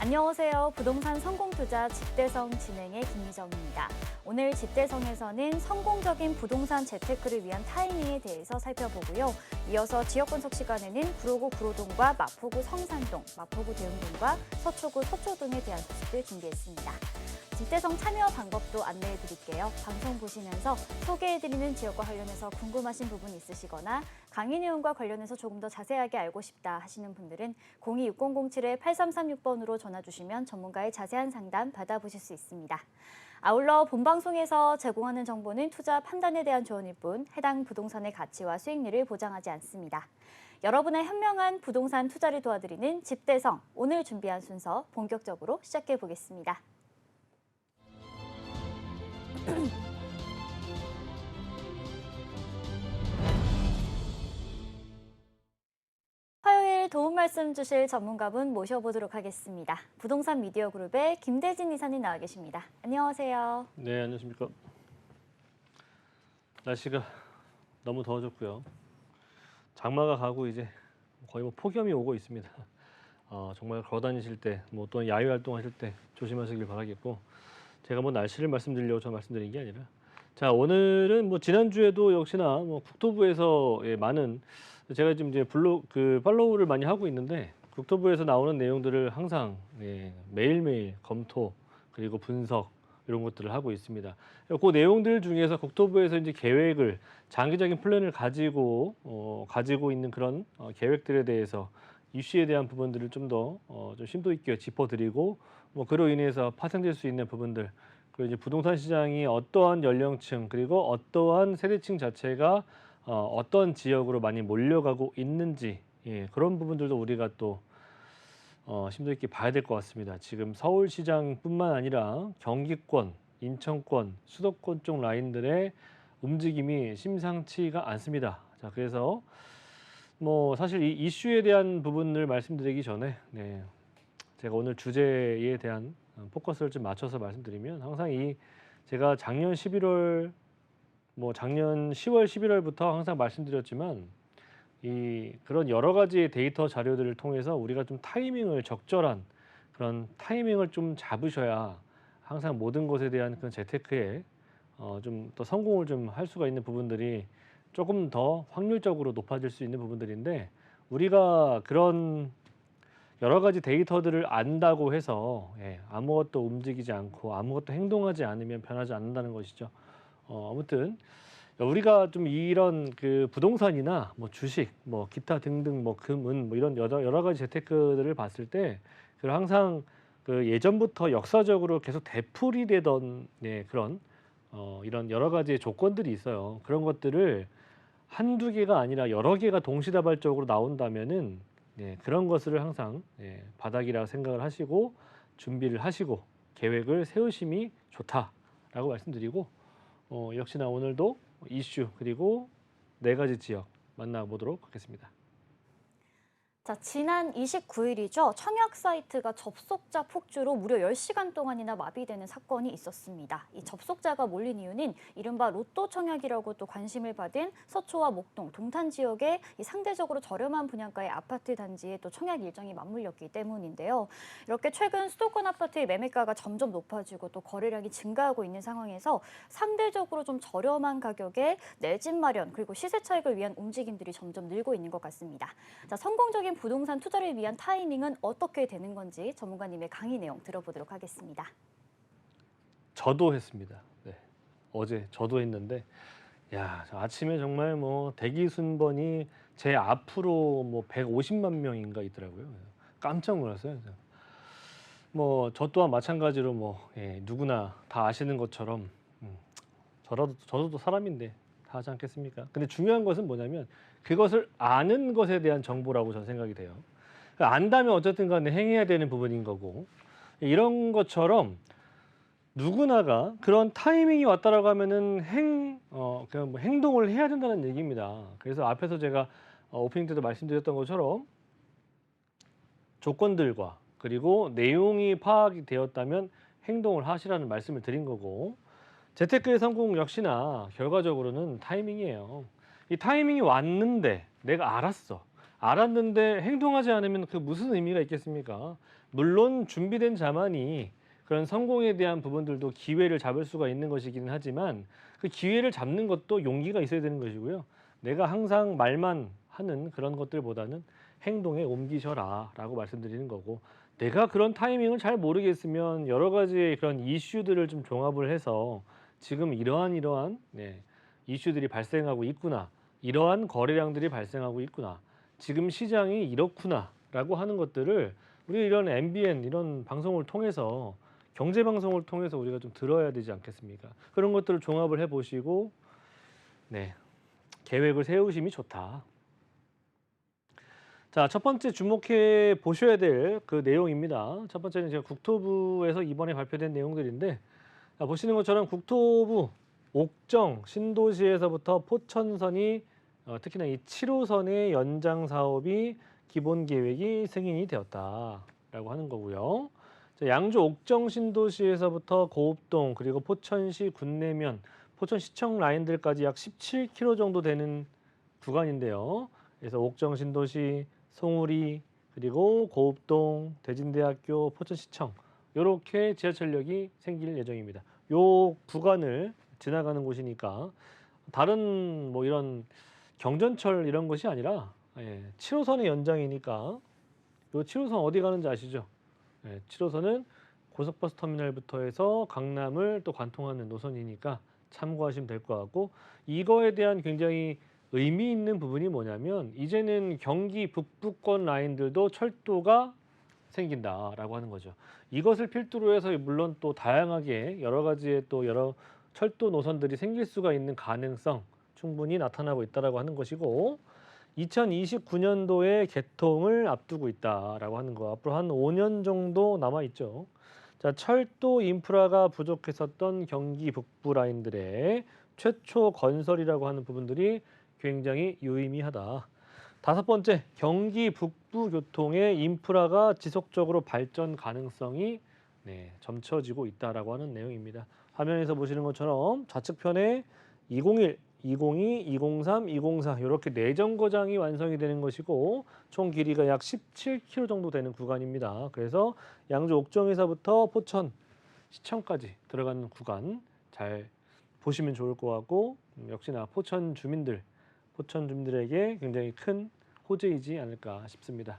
안녕하세요. 부동산 성공투자 집대성 진행의 김미정입니다. 오늘 집대성에서는 성공적인 부동산 재테크를 위한 타이밍에 대해서 살펴보고요. 이어서 지역 분석 시간에는 구로구 구로동과 마포구 성산동, 마포구 대흥동과 서초구 서초동에 대한 소식들 준비했습니다. 집대성 참여 방법도 안내해 드릴게요. 방송 보시면서 소개해드리는 지역과 관련해서 궁금하신 부분 있으시거나 강의 내용과 관련해서 조금 더 자세하게 알고 싶다 하시는 분들은 026037-8336번으로 전화 주시면 전문가의 자세한 상담 받아보실 수 있습니다. 아울러 본방송에서 제공하는 정보는 투자 판단에 대한 조언일 뿐 해당 부동산의 가치와 수익률을 보장하지 않습니다. 여러분의 현명한 부동산 투자를 도와드리는 집대성, 오늘 준비한 순서 본격적으로 시작해 보겠습니다. 화요일 도움 말씀 주실 전문가분 모셔보도록 하겠습니다. 부동산 미디어 그룹의 김대진 이사님 나와 계십니다. 안녕하세요. 네, 안녕하십니까. 날씨가 너무 더워졌고요. 장마가 가고 이제 거의 폭염이 오고 있습니다. 정말 걸어 다니실 때, 또는 야외 활동하실 때 조심하시길 바라겠고, 제가 날씨를 말씀드리려고 저 말씀드린 게 아니라, 자, 오늘은 지난주에도 역시나 국토부에서 많은, 제가 지금 이제 팔로우를 많이 하고 있는데, 국토부에서 나오는 내용들을 항상 매일매일 검토 그리고 분석 이런 것들을 하고 있습니다. 그 내용들 중에서 국토부에서 이제 계획을, 장기적인 플랜을 가지고 있는 그런 계획들에 대해서 이슈에 대한 부분들을 좀 더 좀 심도 있게 짚어드리고, 그로 인해서 파생될 수 있는 부분들, 그리고 이제 부동산 시장이 어떠한 연령층 그리고 어떠한 세대층 자체가 어떤 지역으로 많이 몰려가고 있는지, 그런 부분들도 우리가 또 심도 있게 봐야 될 것 같습니다. 지금 서울시장뿐만 아니라 경기권, 인천권, 수도권 쪽 라인들의 움직임이 심상치가 않습니다. 자, 그래서 사실 이 이슈에 대한 부분을 말씀드리기 전에 제가 오늘 주제에 대한 포커스를 좀 맞춰서 말씀드리면, 항상 제가 작년 11월, 작년 10월, 11월부터 항상 말씀드렸지만, 그런 여러 가지 데이터 자료들을 통해서 우리가 좀 적절한 그런 타이밍을 좀 잡으셔야 항상 모든 것에 대한 그런 재테크에 좀 더 성공을 좀 할 수가 있는 부분들이 조금 더 확률적으로 높아질 수 있는 부분들인데, 우리가 그런 여러 가지 데이터들을 안다고 해서 아무것도 움직이지 않고 아무것도 행동하지 않으면 변하지 않는다는 것이죠. 아무튼 우리가 좀 이런 부동산이나 주식, 기타 등등, 금은 이런 여러 가지 재테크들을 봤을 때, 항상 예전부터 역사적으로 계속 되풀이 되던 그런 이런 여러 가지 조건들이 있어요. 그런 것들을 한두 개가 아니라 여러 개가 동시다발적으로 나온다면은 그런 것을 항상 바닥이라고 생각을 하시고 준비를 하시고 계획을 세우심이 좋다라고 말씀드리고, 역시나 오늘도 이슈 그리고 4가지 지역 만나보도록 하겠습니다. 자, 지난 29일이죠. 청약 사이트가 접속자 폭주로 무려 10시간 동안이나 마비되는 사건이 있었습니다. 이 접속자가 몰린 이유는 이른바 로또 청약이라고 또 관심을 받은 서초와 목동, 동탄 지역의 이 상대적으로 저렴한 분양가의 아파트 단지에 또 청약 일정이 맞물렸기 때문인데요. 이렇게 최근 수도권 아파트의 매매가가 점점 높아지고 또 거래량이 증가하고 있는 상황에서 상대적으로 좀 저렴한 가격에 내 집 마련 그리고 시세 차익을 위한 움직임들이 점점 늘고 있는 것 같습니다. 자, 성공적인 부동산 투자를 위한 타이밍은 어떻게 되는 건지 전문가님의 강의 내용 들어보도록 하겠습니다. 저도 했습니다. 어제 저도 했는데, 저 아침에 정말 대기 순번이 제 앞으로 150만 명인가 있더라고요. 깜짝 놀랐어요. 저 또한 마찬가지로 누구나 다 아시는 것처럼 저도 사람인데 다 하지 않겠습니까? 근데 중요한 것은 뭐냐면, 그것을 아는 것에 대한 정보라고 저는 생각이 돼요. 안다면 어쨌든 간에 행해야 되는 부분인 거고, 이런 것처럼 누구나가 그런 타이밍이 왔다라고 하면은 그냥 행동을 해야 된다는 얘기입니다. 그래서 앞에서 제가 오프닝 때도 말씀드렸던 것처럼 조건들과 그리고 내용이 파악이 되었다면 행동을 하시라는 말씀을 드린 거고, 재테크의 성공 역시나 결과적으로는 타이밍이에요. 이 타이밍이 왔는데 내가 알았는데 행동하지 않으면 그 무슨 의미가 있겠습니까? 물론 준비된 자만이 그런 성공에 대한 부분들도 기회를 잡을 수가 있는 것이기는 하지만 그 기회를 잡는 것도 용기가 있어야 되는 것이고요. 내가 항상 말만 하는 그런 것들보다는 행동에 옮기셔라라고 말씀드리는 거고 내가 그런 타이밍을 잘 모르겠으면 여러 가지의 그런 이슈들을 좀 종합을 해서 지금 이러한 이슈들이 발생하고 있구나. 이러한 거래량들이 발생하고 있구나. 지금 시장이 이렇구나라고 하는 것들을 우리 이런 MBN 이런 방송을 통해서 경제 방송을 통해서 우리가 좀 들어야 되지 않겠습니까? 그런 것들을 종합을 해 보시고 계획을 세우심이 좋다. 자, 첫 번째 주목해 보셔야 될 그 내용입니다. 첫 번째는 제가 국토부에서 이번에 발표된 내용들인데 자, 보시는 것처럼 국토부 옥정 신도시에서부터 포천선이 특히나 이 7호선의 연장 사업이 기본 계획이 승인이 되었다라고 하는 거고요. 자, 양주 옥정 신도시에서부터 고읍동 그리고 포천시 군내면 포천시청 라인들까지 약 17km 정도 되는 구간인데요. 그래서 옥정 신도시, 송우리 그리고 고읍동, 대진대학교, 포천시청 이렇게 지하철역이 생길 예정입니다. 요 구간을 지나가는 곳이니까 다른 뭐 이런 경전철 이런 것이 아니라 7호선의 연장이니까 요 7호선 어디 가는지 아시죠? 7호선은 고속버스 터미널부터 해서 강남을 또 관통하는 노선이니까 참고하시면 될 것 같고 이거에 대한 굉장히 의미 있는 부분이 뭐냐면 이제는 경기 북부권 라인들도 철도가 생긴다라고 하는 거죠. 이것을 필두로 해서 물론 또 다양하게 여러 가지의 또 여러 철도 노선들이 생길 수가 있는 가능성 충분히 나타나고 있다라고 하는 것이고 2029년도에 개통을 앞두고 있다라고 하는 거. 앞으로 한 5년 정도 남아 있죠. 자, 철도 인프라가 부족했었던 경기 북부 라인들의 최초 건설이라고 하는 부분들이 굉장히 유의미하다. 다섯 번째, 경기 북부 교통의 인프라가 지속적으로 발전 가능성이 점쳐지고 있다라고 하는 내용입니다. 화면에서 보시는 것처럼 좌측편에 2021, 2022, 2023, 2024 이렇게 4정거장이 완성이 되는 것이고 총 길이가 약 17km 정도 되는 구간입니다. 그래서 양주 옥정에서부터 포천 시청까지 들어가는 구간 잘 보시면 좋을 것 같고 역시나 포천 주민들에게 굉장히 큰 호재이지 않을까 싶습니다.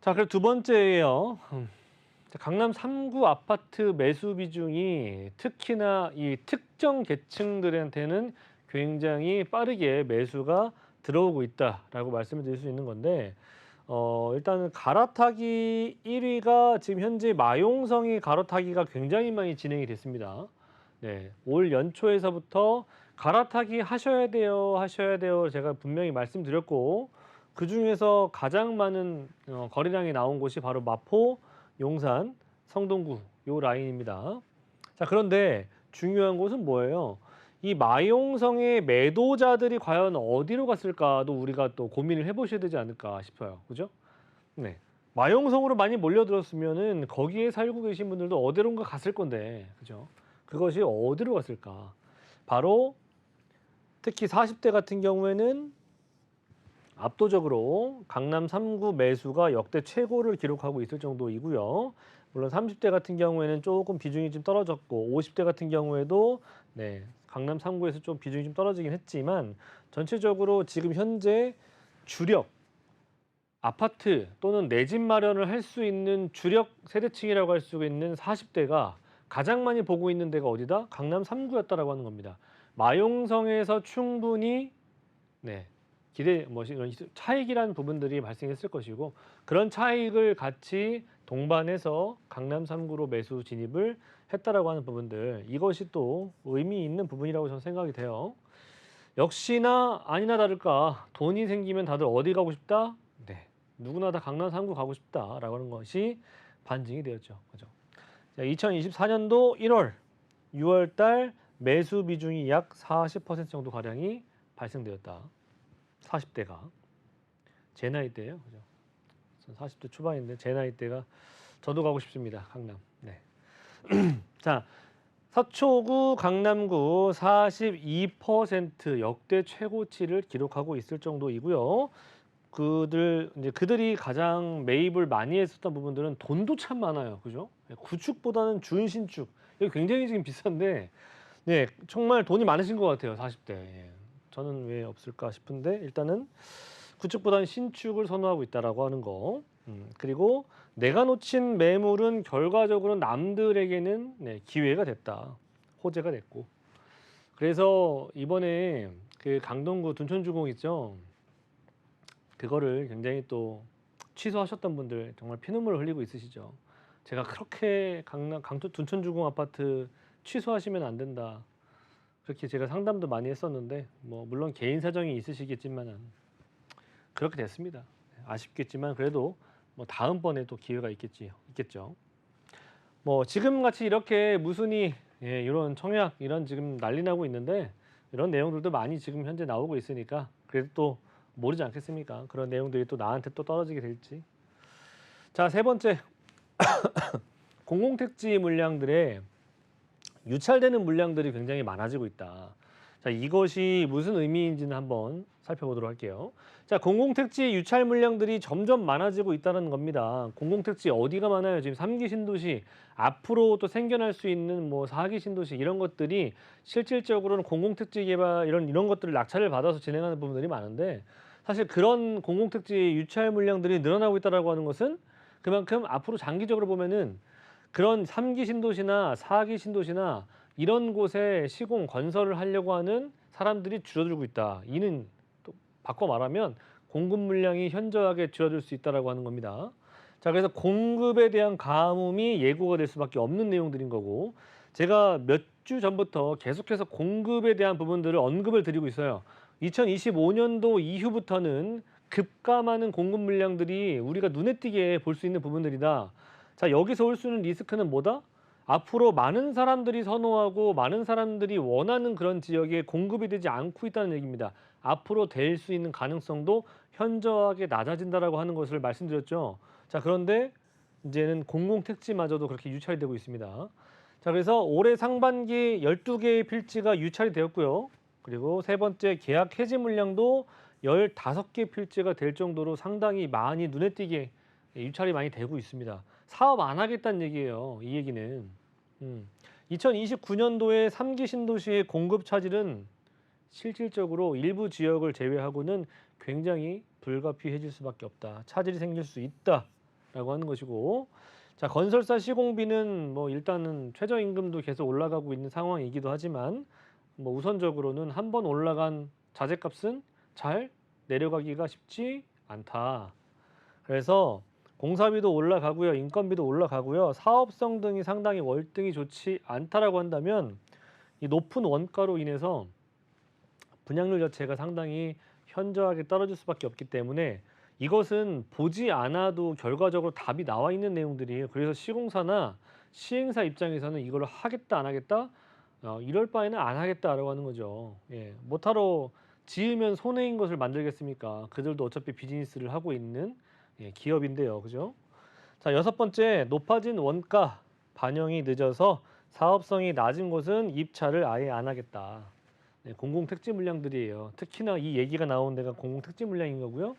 자, 그리고 두 번째예요. 강남 3구 아파트 매수 비중이 특히나 이 특정 계층들한테는 굉장히 빠르게 매수가 들어오고 있다라고 말씀을 드릴 수 있는 건데 일단은 갈아타기 1위가 지금 현재 마용성이 갈아타기가 굉장히 많이 진행이 됐습니다. 올 연초에서부터 갈아타기 하셔야 돼요. 제가 분명히 말씀드렸고 그 중에서 가장 많은 거래량이 나온 곳이 바로 마포, 용산, 성동구 요 라인입니다. 자, 그런데 중요한 곳은 뭐예요? 이 마용성의 매도자들이 과연 어디로 갔을까도 우리가 또 고민을 해보셔야 되지 않을까 싶어요. 그죠? 마용성으로 많이 몰려들었으면은 거기에 살고 계신 분들도 어디론가 갔을 건데, 그죠? 그것이 어디로 갔을까? 바로 특히 40대 같은 경우에는 압도적으로 강남 3구 매수가 역대 최고를 기록하고 있을 정도이고요. 물론 30대 같은 경우에는 조금 비중이 좀 떨어졌고 50대 같은 경우에도 강남 3구에서 좀 비중이 좀 떨어지긴 했지만 전체적으로 지금 현재 주력 아파트 또는 내 집 마련을 할 수 있는 주력 세대층이라고 할 수 있는 40대가 가장 많이 보고 있는 데가 어디다? 강남 3구였다라고 하는 겁니다. 마용성에서 충분히 이런 차익이라는 부분들이 발생했을 것이고 그런 차익을 같이 동반해서 강남 3구로 매수 진입을 했다라고 하는 부분들 이것이 또 의미 있는 부분이라고 저는 생각이 돼요. 역시나 아니나 다를까 돈이 생기면 다들 어디 가고 싶다? 누구나 다 강남 3구 가고 싶다라고 하는 것이 반증이 되었죠. 그죠? 2024년도 1월, 6월 달 매수 비중이 약 40% 정도 가량이 발생되었다. 40대가 제 나이대예요. 그죠? 40대 초반인데 제 나이대가 저도 가고 싶습니다. 강남. 자, 서초구, 강남구 42% 역대 최고치를 기록하고 있을 정도이고요. 그들이 가장 매입을 많이 했었던 부분들은 돈도 참 많아요. 그죠? 예, 구축보다는 준신축. 이게 굉장히 지금 비싼데 네, 정말 돈이 많으신 것 같아요. 40대. 예. 저는 왜 없을까 싶은데 일단은 구축보다는 신축을 선호하고 있다라고 하는 거. 그리고 내가 놓친 매물은 결과적으로 남들에게는 네, 기회가 됐다. 호재가 됐고. 그래서 이번에 그 강동구 둔촌주공 있죠. 그거를 굉장히 또 취소하셨던 분들 정말 피눈물을 흘리고 있으시죠. 제가 그렇게 강도 둔촌주공 아파트 취소하시면 안 된다. 그렇게 제가 상담도 많이 했었는데 뭐 물론 개인 사정이 있으시겠지만은 그렇게 됐습니다. 아쉽겠지만 그래도 뭐 다음번에 또 기회가 있겠죠. 뭐 지금 같이 이렇게 무순이 예, 이런 청약 이런 지금 난리 나고 있는데 이런 내용들도 많이 지금 현재 나오고 있으니까 그래도 또 모르지 않겠습니까? 그런 내용들이 또 나한테 또 떨어지게 될지. 자, 세 번째 공공택지 물량들의 유찰되는 물량들이 굉장히 많아지고 있다. 자, 이것이 무슨 의미인지는 한번 살펴보도록 할게요. 자, 공공택지 유찰 물량들이 점점 많아지고 있다는 겁니다. 공공택지 어디가 많아요? 지금 3기 신도시, 앞으로 또 생겨날 수 있는 뭐 4기 신도시 이런 것들이 실질적으로는 공공택지 개발 이런 것들을 낙찰을 받아서 진행하는 부분들이 많은데 사실 그런 공공택지 유찰 물량들이 늘어나고 있다라고 하는 것은 그만큼 앞으로 장기적으로 보면은 그런 3기 신도시나 4기 신도시나 이런 곳에 시공 건설을 하려고 하는 사람들이 줄어들고 있다. 이는 또 바꿔 말하면 공급 물량이 현저하게 줄어들 수 있다라고 하는 겁니다. 자, 그래서 공급에 대한 가뭄이 예고가 될 수밖에 없는 내용들인 거고 제가 몇 주 전부터 계속해서 공급에 대한 부분들을 언급을 드리고 있어요. 2025년도 이후부터는 급감하는 공급 물량들이 우리가 눈에 띄게 볼 수 있는 부분들이다. 자, 여기서 올 수 있는 리스크는 뭐다? 앞으로 많은 사람들이 선호하고 많은 사람들이 원하는 그런 지역에 공급이 되지 않고 있다는 얘기입니다. 앞으로 될 수 있는 가능성도 현저하게 낮아진다라고 하는 것을 말씀드렸죠. 자, 그런데 이제는 공공택지마저도 그렇게 유찰이 되고 있습니다. 자, 그래서 올해 상반기 12개의 필지가 유찰이 되었고요. 그리고 세 번째 계약 해지 물량도 15개 필지가 될 정도로 상당히 많이 눈에 띄게 유찰이 많이 되고 있습니다. 사업 안 하겠다는 얘기예요. 이 얘기는. 2029년도에 3기 신도시의 공급 차질은 실질적으로 일부 지역을 제외하고는 굉장히 불가피해질 수밖에 없다. 차질이 생길 수 있다라고 하는 것이고 자, 건설사 시공비는 뭐 일단은 최저임금도 계속 올라가고 있는 상황이기도 하지만 뭐 우선적으로는 한번 올라간 자재값은 잘 내려가기가 쉽지 않다. 그래서 공사비도 올라가고요. 인건비도 올라가고요. 사업성 등이 상당히 월등히 좋지 않다라고 한다면 이 높은 원가로 인해서 분양률 자체가 상당히 현저하게 떨어질 수밖에 없기 때문에 이것은 보지 않아도 결과적으로 답이 나와 있는 내용들이에요. 그래서 시공사나 시행사 입장에서는 이걸 하겠다 안 하겠다 이럴 바에는 안 하겠다라고 하는 거죠. 예, 못하러 지으면 손해인 것을 만들겠습니까? 그들도 어차피 비즈니스를 하고 있는 예, 기업인데요. 그죠? 자, 여섯 번째, 높아진 원가 반영이 늦어서 사업성이 낮은 곳은 입찰을 아예 안 하겠다. 네, 공공택지 물량들이에요. 특히나 이 얘기가 나온 데가 공공택지 물량인 거고요.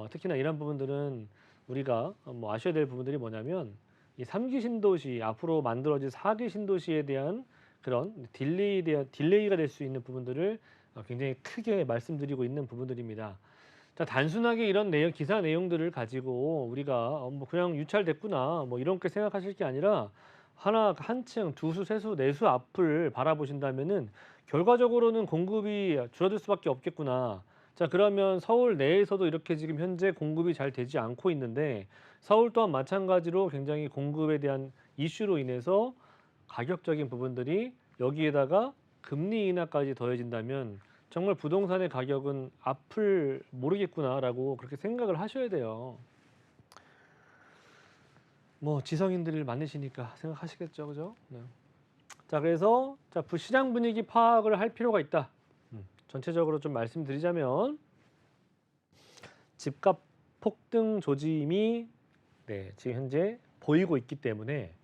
특히나 이런 부분들은 우리가 뭐 아셔야 될 부분들이 뭐냐면 이 3기 신도시 앞으로 만들어질 4기 신도시에 대한 그런 딜레이가 될 수 있는 부분들을 굉장히 크게 말씀드리고 있는 부분들입니다. 자, 단순하게 이런 기사 내용들을 가지고 우리가 뭐 그냥 유찰됐구나 뭐 이렇게 생각하실 게 아니라 한층, 두수, 세수, 네수 앞을 바라보신다면은 결과적으로는 공급이 줄어들 수밖에 없겠구나. 자, 그러면 서울 내에서도 이렇게 지금 현재 공급이 잘 되지 않고 있는데 서울 또한 마찬가지로 굉장히 공급에 대한 이슈로 인해서 가격적인 부분들이 여기에다가 금리 인하까지 더해진다면 정말 부동산의 가격은 앞을 모르겠구나라고 그렇게 생각을 하셔야 돼요. 뭐 지성인들을 만나시니까 생각하시겠죠, 그죠? 네. 자, 그래서 시장 분위기 파악을 할 필요가 있다. 전체적으로 좀 말씀드리자면 집값 폭등 조짐이 네, 지금 현재 보이고 있기 때문에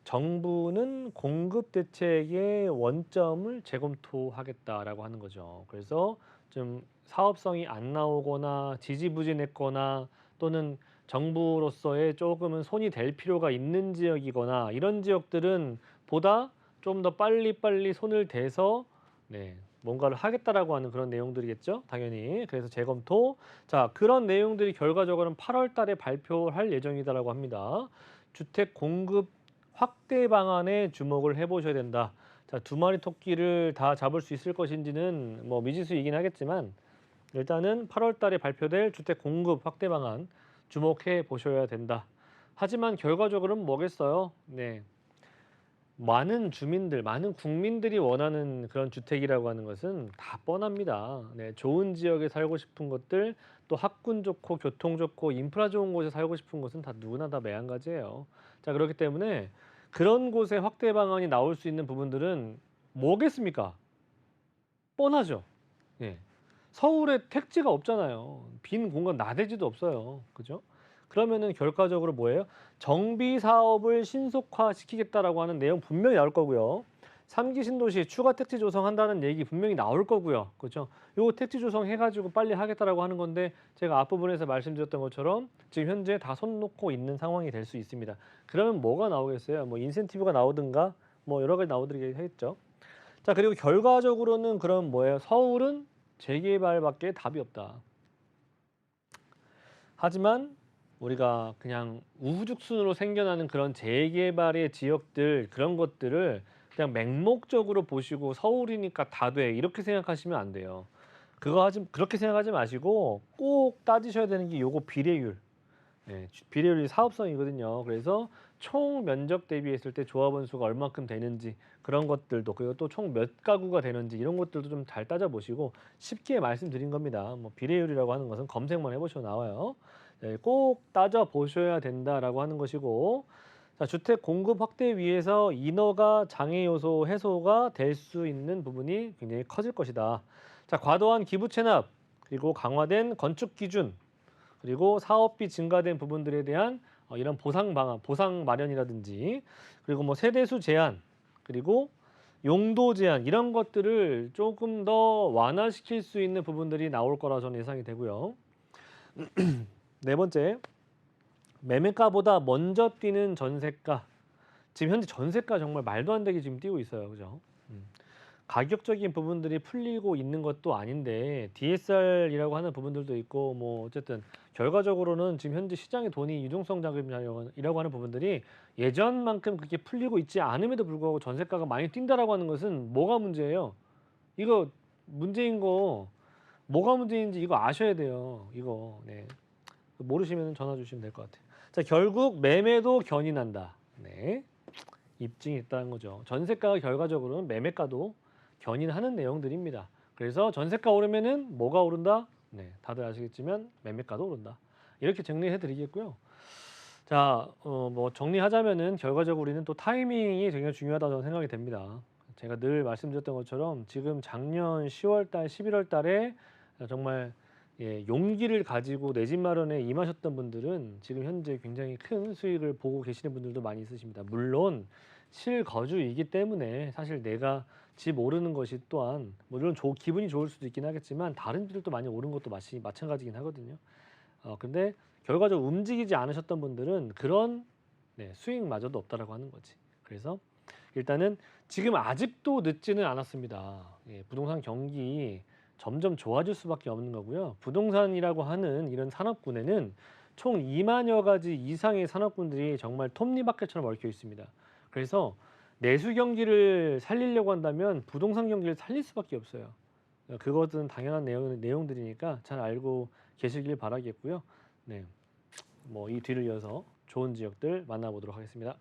정부는 공급 대책의 원점을 재검토하겠다라고 하는 거죠. 그래서 좀 사업성이 안 나오거나 지지부진했거나 또는 정부로서의 조금은 손이 될 필요가 있는 지역이거나 이런 지역들은 보다 좀 더 빨리빨리 손을 대서 네, 뭔가를 하겠다라고 하는 그런 내용들이겠죠. 당연히. 그래서 재검토. 자, 그런 내용들이 결과적으로는 8월 달에 발표할 예정이다라고 합니다. 주택 공급 확대 방안에 주목을 해보셔야 된다. 자, 두 마리 토끼를 다 잡을 수 있을 것인지는 뭐 미지수이긴 하겠지만 일단은 8월 달에 발표될 주택 공급 확대 방안 주목해 보셔야 된다. 하지만 결과적으로는 뭐겠어요? 네. 많은 주민들, 많은 국민들이 원하는 그런 주택이라고 하는 것은 다 뻔합니다. 네, 좋은 지역에 살고 싶은 것들, 또 학군 좋고 교통 좋고 인프라 좋은 곳에 살고 싶은 것은 다 누구나 다 매한가지예요. 자, 그렇기 때문에 그런 곳에 확대 방안이 나올 수 있는 부분들은 뭐겠습니까? 뻔하죠. 예. 서울에 택지가 없잖아요. 빈 공간 나대지도 없어요. 그죠? 그러면은 결과적으로 뭐예요? 정비 사업을 신속화시키겠다라고 하는 내용 분명히 나올 거고요. 3기 신도시 추가 택지 조성한다는 얘기 분명히 나올 거고요. 그렇죠? 요거 택지 조성해 가지고 빨리 하겠다라고 하는 건데 제가 앞부분에서 말씀드렸던 것처럼 지금 현재 다 손 놓고 있는 상황이 될 수 있습니다. 그러면 뭐가 나오겠어요? 뭐 인센티브가 나오든가 뭐 여러 가지 나오더겠죠. 자, 그리고 결과적으로는 그럼 뭐예요? 서울은 재개발밖에 답이 없다. 하지만 우리가 그냥 우후죽순으로 생겨나는 그런 재개발의 지역들 그런 것들을 그냥 맹목적으로 보시고 서울이니까 다 돼 이렇게 생각하시면 안 돼요. 그렇게 생각하지 마시고 꼭 따지셔야 되는 게 요거 비례율. 네, 비례율이 사업성이거든요. 그래서 총 면적 대비했을 때 조합원 수가 얼마큼 되는지 그런 것들도 그리고 또 총 몇 가구가 되는지 이런 것들도 좀 잘 따져보시고 쉽게 말씀드린 겁니다. 뭐 비례율이라고 하는 것은 검색만 해보셔도 나와요. 네, 꼭 따져보셔야 된다라고 하는 것이고 자, 주택 공급 확대 위해서 인허가 장애 요소 해소가 될 수 있는 부분이 굉장히 커질 것이다. 자, 과도한 기부 체납 그리고 강화된 건축 기준 그리고 사업비 증가된 부분들에 대한 이런 보상 방안, 보상 마련이라든지 그리고 뭐 세대수 제한 그리고 용도 제한 이런 것들을 조금 더 완화시킬 수 있는 부분들이 나올 거라 저는 예상이 되고요. 네 번째, 매매가보다 먼저 뛰는 전세가. 지금 현재 전세가 정말 말도 안 되게 지금 뛰고 있어요. 그죠? 가격적인 부분들이 풀리고 있는 것도 아닌데 DSR이라고 하는 부분들도 있고 뭐 어쨌든 결과적으로는 지금 현재 시장의 돈이 유동성 자금이라고 하는 부분들이 예전만큼 그렇게 풀리고 있지 않음에도 불구하고 전세가가 많이 뛴다라고 하는 것은 뭐가 문제예요? 이거 문제인 거 뭐가 문제인지 이거 아셔야 돼요. 이거 네. 모르시면 전화 주시면 될 것 같아요. 자, 결국 매매도 견인한다. 네. 입증이 있다는 거죠. 전세가가 결과적으로는 매매가도 견인하는 내용들입니다. 그래서 전세가 오르면은 뭐가 오른다? 네, 다들 아시겠지만 매매가도 오른다. 이렇게 정리해 드리겠고요. 자, 뭐 정리하자면은 결과적으로 우리는 또 타이밍이 굉장히 중요하다고 저는 생각이 됩니다. 제가 늘 말씀드렸던 것처럼 지금 작년 10월 달, 11월 달에 정말 용기를 가지고 내 집 마련에 임하셨던 분들은 지금 현재 굉장히 큰 수익을 보고 계시는 분들도 많이 있으십니다. 물론 실거주이기 때문에 사실 내가 집 오르는 것이 또한 물론 기분이 좋을 수도 있긴 하겠지만 다른 집들도 많이 오른 것도 마찬가지긴 하거든요. 근데 결과적으로 움직이지 않으셨던 분들은 그런 수익마저도 없다라고 하는 거지. 그래서 일단은 지금 아직도 늦지는 않았습니다. 부동산 경기 점점 좋아질 수밖에 없는 거고요. 부동산이라고 하는 이런 산업군에는 총 2만여 가지 이상의 산업군들이 정말 톱니바퀴처럼 얽혀 있습니다. 그래서 내수 경기를 살리려고 한다면 부동산 경기를 살릴 수밖에 없어요. 그것은 당연한 내용들이니까 잘 알고 계시길 바라겠고요. 네, 뭐 이 뒤를 이어서 좋은 지역들 만나보도록 하겠습니다.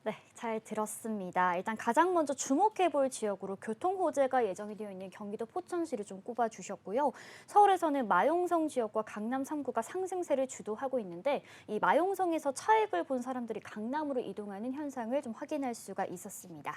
네, 잘 들었습니다. 일단 가장 먼저 주목해 볼 지역으로 교통 호재가 예정이 되어 있는 경기도 포천시를 좀 꼽아 주셨고요. 서울에서는 마용성 지역과 강남 3구가 상승세를 주도하고 있는데 이 마용성에서 차익을 본 사람들이 강남으로 이동하는 현상을 좀 확인할 수가 있었습니다.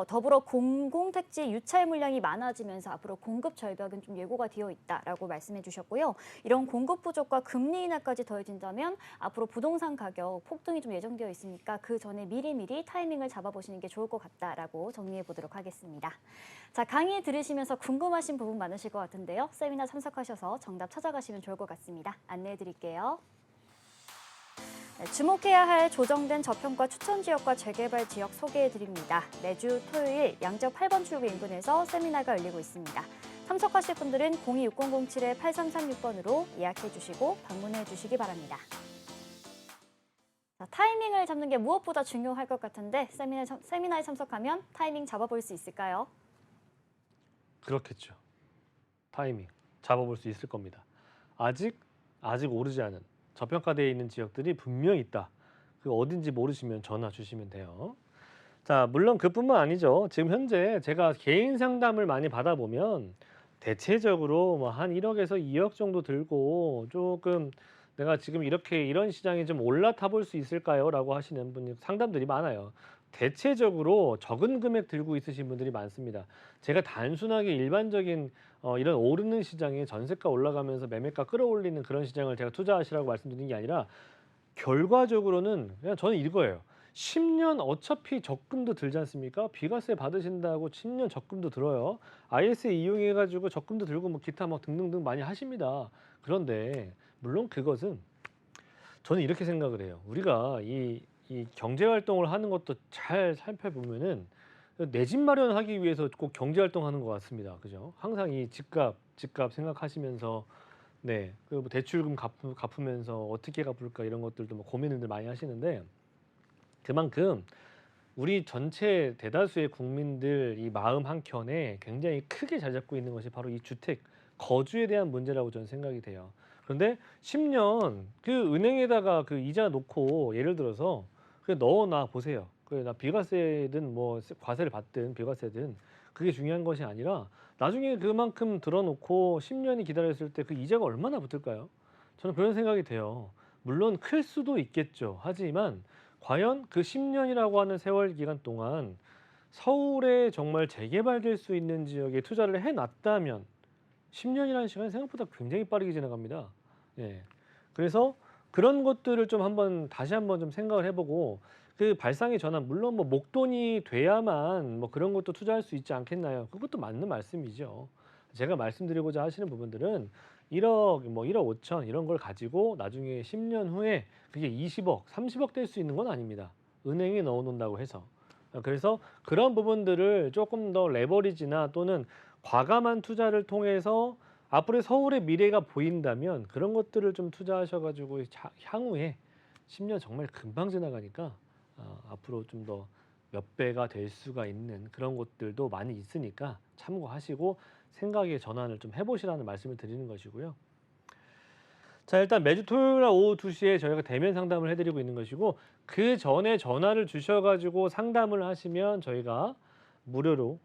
더불어 공공택지 유찰 물량이 많아지면서 앞으로 공급 절벽은 좀 예고가 되어 있다라고 말씀해 주셨고요. 이런 공급 부족과 금리 인하까지 더해진다면 앞으로 부동산 가격 폭등이 좀 예정되어 있으니까 그 전에 미리미리 미리 타이밍을 잡아보시는 게 좋을 것 같다라고 정리해 보도록 하겠습니다. 자, 강의 들으시면서 궁금하신 부분 많으실 것 같은데요. 세미나 참석하셔서 정답 찾아가시면 좋을 것 같습니다. 안내해 드릴게요. 네, 주목해야 할 조정된 저평가 추천 지역과 재개발 지역 소개해 드립니다. 매주 토요일 양재역 8번 출구 인근에서 세미나가 열리고 있습니다. 참석하실 분들은 026077-8336번으로 예약해 주시고 방문해 주시기 바랍니다. 자, 타이밍을 잡는 게 무엇보다 중요할 것 같은데 세미나에 참석하면 타이밍 잡아볼 수 있을까요? 그렇겠죠. 타이밍 잡아볼 수 있을 겁니다. 아직 오르지 않은 저평가되어 있는 지역들이 분명히 있다. 그 어딘지 모르시면 전화 주시면 돼요. 자, 물론 그뿐만 아니죠. 지금 현재 제가 개인 상담을 많이 받아보면 대체적으로 뭐 한 1억에서 2억 정도 들고 조금 내가 지금 이런 시장에 좀 올라타 볼 수 있을까요? 라고 하시는 분이 상담들이 많아요. 대체적으로 적은 금액 들고 있으신 분들이 많습니다. 제가 단순하게 일반적인 이런 오르는 시장에 전세가 올라가면서 매매가 끌어올리는 그런 시장을 제가 투자하시라고 말씀드린 게 아니라 결과적으로는 그냥 저는 이거예요. 10년 어차피 적금도 들지 않습니까? 비과세 받으신다고 10년 적금도 들어요. ISA 이용해 가지고 적금도 들고 뭐 기타 막 등등등 많이 하십니다. 그런데 물론 그것은 저는 이렇게 생각을 해요. 우리가 이 경제 활동을 하는 것도 잘 살펴보면은 내 집 마련하기 위해서 꼭 경제 활동하는 것 같습니다. 그죠? 항상 이 집값 생각하시면서 네, 그뭐 대출금 갚으면서 어떻게 갚을까 이런 것들도 뭐 고민들 많이 하시는데 그만큼 우리 전체 대다수의 국민들 이 마음 한켠에 굉장히 크게 잘 잡고 있는 것이 바로 이 주택 거주에 대한 문제라고 저는 생각이 돼요. 그런데 10년 그 은행에다가 그 이자 놓고 예를 들어서 그 넣어놔 보세요. 그 나 비과세든 뭐 과세를 받든 비과세든 그게 중요한 것이 아니라 나중에 그만큼 들어놓고 10년이 기다렸을 때 그 이자가 얼마나 붙을까요? 저는 그런 생각이 돼요. 물론 클 수도 있겠죠. 하지만 과연 그 10년이라고 하는 세월 기간 동안 서울에 정말 재개발될 수 있는 지역에 투자를 해놨다면 10년이라는 시간이 생각보다 굉장히 빠르게 지나갑니다. 예. 그래서 그런 것들을 좀 다시 한번 좀 생각을 해보고 그 발상의 전환, 물론 뭐 목돈이 돼야만 뭐 그런 것도 투자할 수 있지 않겠나요? 그것도 맞는 말씀이죠. 제가 말씀드리고자 하시는 부분들은 1억, 뭐 1억 5천 이런 걸 가지고 나중에 10년 후에 그게 20억, 30억 될 수 있는 건 아닙니다. 은행에 넣어 놓는다고 해서. 그래서 그런 부분들을 조금 더 레버리지나 또는 과감한 투자를 통해서 앞으로 서울의 미래가 보인다면 그런 것들을 좀 투자하셔 가지고 향후에 10년 정말 금방 지나가니까 앞으로 좀 더 몇 배가 될 수가 있는 그런 것들도 많이 있으니까 참고하시고 생각의 전환을 좀 해보시라는 말씀을 드리는 것이고요. 자, 일단 매주 토요일 날 오후 2시에 저희가 대면 상담을 해드리고 있는 것이고 그 전에 전화를 주셔가지고 상담을 하시면 제가 무료로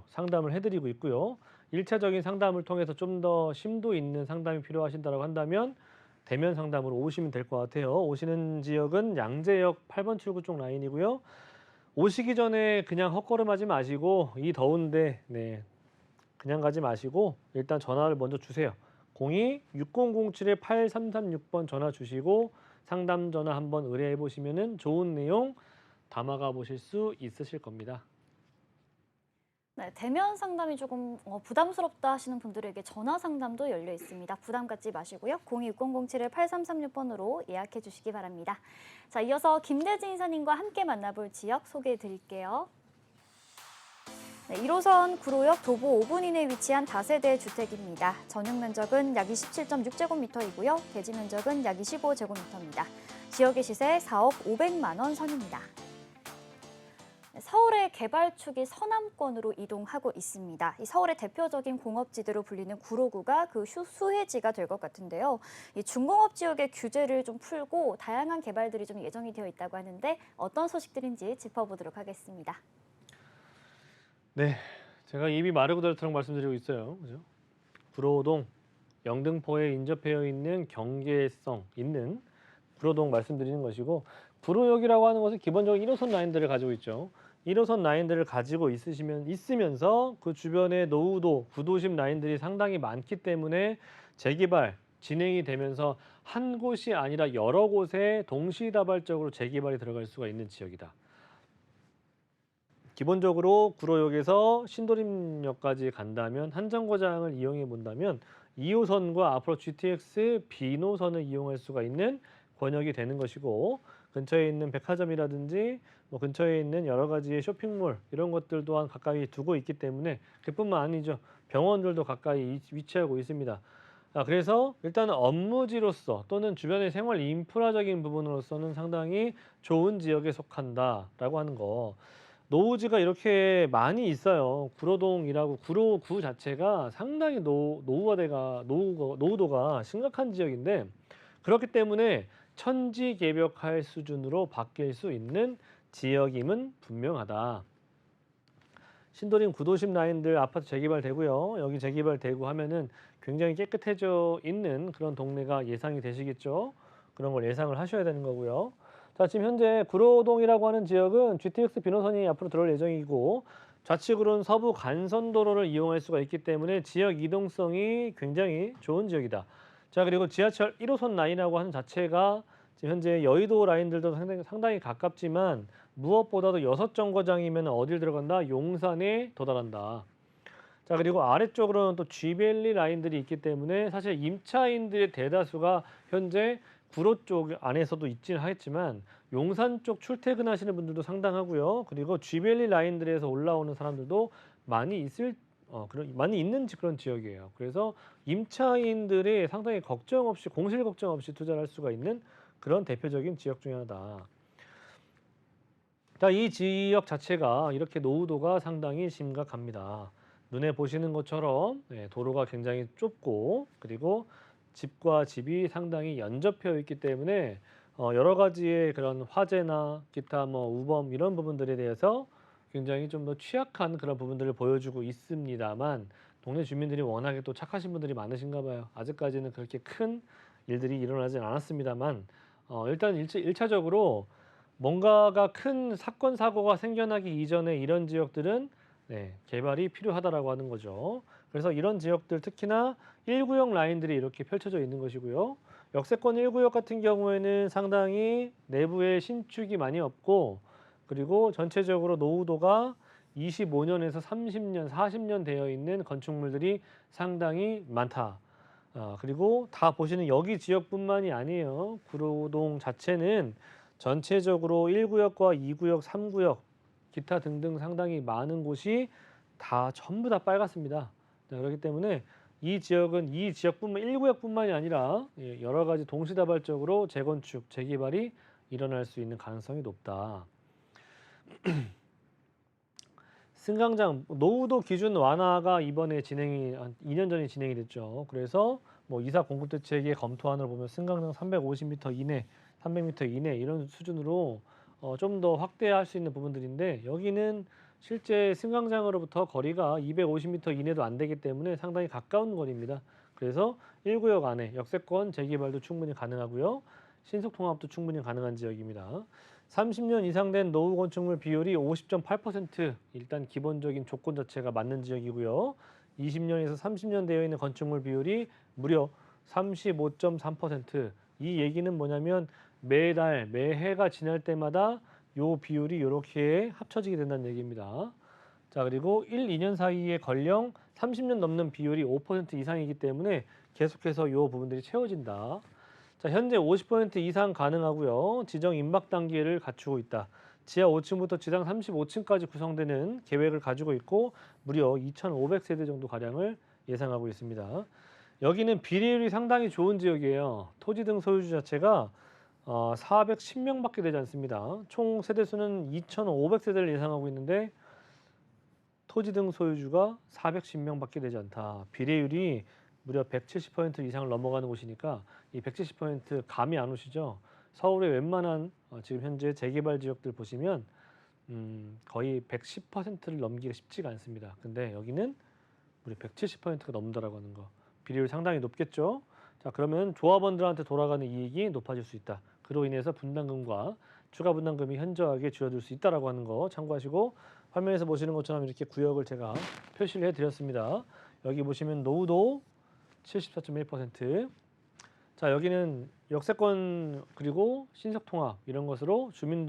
상담을 해드리고 있고요. 1차적인 상담을 통해서 좀 더 심도 있는 상담이 필요하신다고 한다면 대면 상담으로 오시면 될 것 같아요. 오시는 지역은 양재역 8번 출구 쪽 라인이고요. 오시기 전에 그냥 헛걸음하지 마시고 이 더운데 그냥 가지 마시고 일단 전화를 먼저 주세요. 02-6007-8336번 전화 주시고 상담 전화 한번 의뢰해 보시면은 좋은 내용 담아가 보실 수 있으실 겁니다. 네, 대면 상담이 조금 부담스럽다 하시는 분들에게 전화 상담도 열려 있습니다. 부담 갖지 마시고요. 02-6007-8336번으로 예약해 주시기 바랍니다. 자, 이어서 김대진 이사님과 함께 만나볼 지역 소개해 드릴게요. 네, 1호선 구로역 도보 5분 이내에 위치한 다세대 주택입니다. 전용 면적은 약 27.6제곱미터이고요. 대지 면적은 약 25제곱미터입니다. 지역의 시세 4억 500만 원 선입니다. 서울의 개발축이 서남권으로 이동하고 있습니다. 이 서울의 대표적인 공업지대로 불리는 구로구가 그 수혜지가 될 것 같은데요. 이 중공업 지역의 규제를 좀 풀고 다양한 개발들이 좀 예정이 되어 있다고 하는데 어떤 소식들인지 짚어보도록 하겠습니다. 네, 제가 입이 마르고 닳도록 말씀드리고 있어요. 그죠? 구로동, 영등포에 인접해 있는 경계성 있는 구로동 말씀드리는 것이고 구로역이라고 하는 것은 기본적으로 1호선 라인들을 가지고 있죠. 1호선 라인들을 가지고 있으면서 그 주변에 노후도, 구도심 라인들이 상당히 많기 때문에 재개발, 진행이 되면서 한 곳이 아니라 여러 곳에 동시다발적으로 재개발이 들어갈 수가 있는 지역이다. 기본적으로 구로역에서 신도림역까지 간다면 한 정거장을 이용해 본다면 2호선과 앞으로 GTX B 노선을 이용할 수가 있는 권역이 되는 것이고, 근처에 있는 백화점이라든지 뭐 근처에 있는 여러 가지의 쇼핑몰 이런 것들 또한 가까이 두고 있기 때문에, 그뿐만 아니죠. 병원들도 가까이 위치하고 있습니다. 그래서 일단 업무지로서 또는 주변의 생활 인프라적인 부분으로서는 상당히 좋은 지역에 속한다라고 하는 거. 노후지가 이렇게 많이 있어요. 구로동이라고, 구로구 자체가 상당히 노후도가 심각한 지역인데, 그렇기 때문에 천지개벽할 수준으로 바뀔 수 있는 지역임은 분명하다. 신도림 구도심 라인들 아파트 재개발되고요. 여기 재개발되고 하면은 굉장히 깨끗해져 있는 그런 동네가 예상이 되시겠죠. 그런 걸 예상을 하셔야 되는 거고요. 자, 지금 현재 구로동이라고 하는 지역은 GTX 비노선이 앞으로 들어올 예정이고, 좌측으로는 서부 간선도로를 이용할 수가 있기 때문에 지역 이동성이 굉장히 좋은 지역이다. 자, 그리고 지하철 1호선 라인이라고 하는 자체가 지금 현재 여의도 라인들도 상당히 가깝지만, 무엇보다도 6정거장이면 어딜 들어간다? 용산에 도달한다. 자, 그리고 아래쪽으로는 또 G밸리 라인들이 있기 때문에 사실 임차인들의 대다수가 현재 구로 쪽 안에서도 있지는 하겠지만 용산 쪽 출퇴근하시는 분들도 상당하고요. 그리고 G밸리 라인들에서 올라오는 사람들도 많이 많이 있는 그런 지역이에요. 그래서 임차인들이 상당히 걱정 없이, 공실 걱정 없이 투자를 할 수가 있는 그런 대표적인 지역 중에 하나다. 자, 이 지역 자체가 이렇게 노후도가 상당히 심각합니다. 눈에 보시는 것처럼 도로가 굉장히 좁고, 그리고 집과 집이 상당히 연접해 있기 때문에 여러 가지의 그런 화재나 기타 뭐 우범 이런 부분들에 대해서 굉장히 좀 더 취약한 그런 부분들을 보여주고 있습니다만, 동네 주민들이 워낙에 또 착하신 분들이 많으신가 봐요. 아직까지는 그렇게 큰 일들이 일어나진 않았습니다만, 일단 일차적으로 뭔가가 큰 사건 사고가 생겨나기 이전에 이런 지역들은 개발이 필요하다라고 하는 거죠. 그래서 이런 지역들, 특히나 1구역 라인들이 이렇게 펼쳐져 있는 것이고요. 역세권 1구역 같은 경우에는 상당히 내부에 신축이 많이 없고, 그리고 전체적으로 노후도가 25년에서 30년, 40년 되어 있는 건축물들이 상당히 많다. 그리고 다 보시는 여기 지역뿐만이 아니에요. 구로동 자체는 전체적으로 1구역과 2구역, 3구역, 기타 등등 상당히 많은 곳이 다 전부 다 빨갛습니다. 그렇기 때문에 이 지역은 이 지역뿐만 1구역뿐만이 아니라 여러 가지 동시다발적으로 재건축, 재개발이 일어날 수 있는 가능성이 높다. 승강장 노후도 기준 완화가 이번에 한 2년 전에 진행이 됐죠. 그래서 뭐 이사 공급 대책의 검토안을 보면 승강장 350m 이내, 300m 이내 이런 수준으로 좀 더 확대할 수 있는 부분들인데, 여기는 실제 승강장으로부터 거리가 250m 이내도 안 되기 때문에 상당히 가까운 거리입니다. 그래서 1구역 안에 역세권 재개발도 충분히 가능하고요. 신속 통합도 충분히 가능한 지역입니다. 30년 이상 된 노후 건축물 비율이 50.8%, 일단 기본적인 조건 자체가 맞는 지역이고요. 20년에서 30년 되어 있는 건축물 비율이 무려 35.3%. 이 얘기는 뭐냐면 매달, 매해가 지날 때마다 요 비율이 이렇게 합쳐지게 된다는 얘기입니다. 자, 그리고 1, 2년 사이에 걸령 30년 넘는 비율이 5% 이상이기 때문에 계속해서 요 부분들이 채워진다. 자, 현재 50% 이상 가능하고요. 지정 임박 단계를 갖추고 있다. 지하 5층부터 지상 35층까지 구성되는 계획을 가지고 있고, 무려 2,500세대 정도 가량을 예상하고 있습니다. 여기는 비례율이 상당히 좋은 지역이에요. 토지 등 소유주 자체가 410명밖에 되지 않습니다. 총 세대수는 2,500세대를 예상하고 있는데 토지 등 소유주가 410명밖에 되지 않다. 비례율이 무려 170% 이상을 넘어가는 곳이니까 이 170% 감이 안 오시죠? 서울의 웬만한 지금 현재 재개발 지역들 보시면 거의 110%를 넘기가 쉽지가 않습니다. 근데 여기는 무려 170%가 넘는다라고 하는 거. 비례율 상당히 높겠죠? 자, 그러면 조합원들한테 돌아가는 이익이 높아질 수 있다. 그로 인해서 분담금과 추가 분담금이 현저하게 줄어들 수 있다라고 하는 거 참고하시고, 화면에서 보시는 것처럼 이렇게 구역을 제가 표시를 해드렸습니다. 여기 보시면 노후도 74.1%, 자, 여기는 역세권 그리고 신속통합 이런 것으로 주민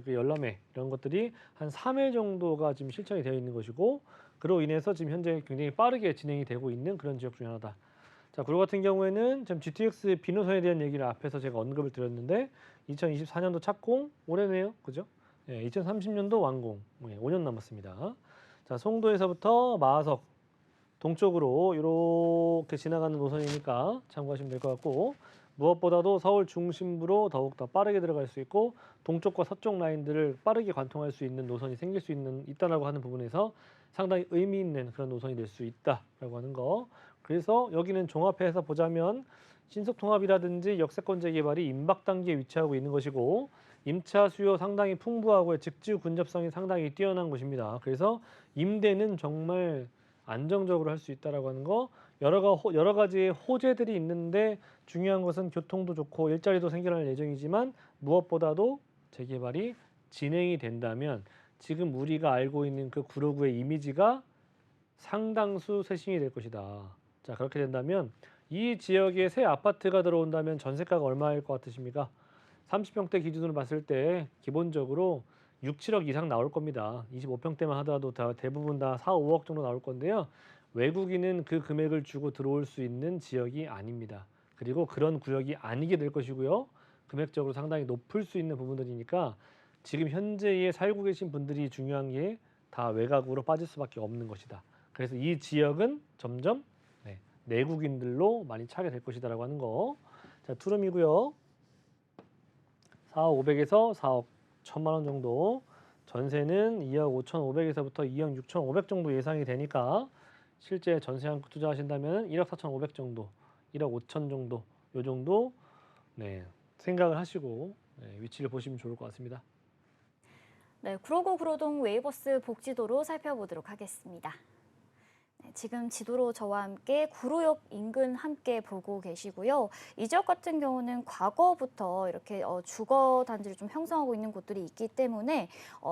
열람회 이런 것들이 한 3회 정도가 지금 실천이 되어 있는 것이고, 그로 인해서 지금 현재 굉장히 빠르게 진행이 되고 있는 그런 지역 중 하나다. 자, 구로 같은 경우에는 지금 GTX 비노선에 대한 얘기를 앞에서 제가 언급을 드렸는데 2024년도 착공 올해네요, 그죠? 네, 2030년도 완공, 5년 남았습니다. 자, 송도에서부터 마석 동쪽으로 이렇게 지나가는 노선이니까 참고하시면 될 것 같고, 무엇보다도 서울 중심부로 더욱 더 빠르게 들어갈 수 있고 동쪽과 서쪽 라인들을 빠르게 관통할 수 있는 노선이 생길 수 있다라고 하는 부분에서 상당히 의미 있는 그런 노선이 될 수 있다라고 하는 거. 그래서 여기는 종합해서 보자면 신속통합이라든지 역세권 재개발이 임박 단계에 위치하고 있는 것이고, 임차 수요 상당히 풍부하고 직주 근접성이 상당히 뛰어난 곳입니다. 그래서 임대는 정말 안정적으로 할 수 있다라고 하는 거. 여러 가지 호재들이 있는데 중요한 것은 교통도 좋고 일자리도 생겨날 예정이지만, 무엇보다도 재개발이 진행이 된다면 지금 우리가 알고 있는 그 구로구의 이미지가 상당수 쇄신이 될 것이다. 자, 그렇게 된다면 이 지역에 새 아파트가 들어온다면 전세가가 얼마일 것 같으십니까? 30평대 기준으로 봤을 때 기본적으로 6, 7억 이상 나올 겁니다. 25평대만 하더라도 대부분 다 4, 5억 정도 나올 건데요. 외국인은 그 금액을 주고 들어올 수 있는 지역이 아닙니다. 그리고 그런 구역이 아니게 될 것이고요. 금액적으로 상당히 높을 수 있는 부분들이니까 지금 현재에 살고 계신 분들이 중요한 게 다 외곽으로 빠질 수밖에 없는 것이다. 그래서 이 지역은 점점 내국인들로 많이 차게 될 것이다라고 하는 거. 자, 투룸이고요. 4억 5백에서 4억 1천만 원 정도. 전세는 2억 5천5백에서부터 2억 6천5백 정도 예상이 되니까 실제 전세 한 투자하신다면 1억 4천5백 정도, 1억 5천 정도, 요 정도 생각을 하시고 위치를 보시면 좋을 것 같습니다. 네, 구로구 구로동 웨이버스 복지도로 살펴보도록 하겠습니다. 지금 지도로 저와 함께 구로역 인근 함께 보고 계시고요. 이 지역 같은 경우는 과거부터 이렇게 주거 단지를 좀 형성하고 있는 곳들이 있기 때문에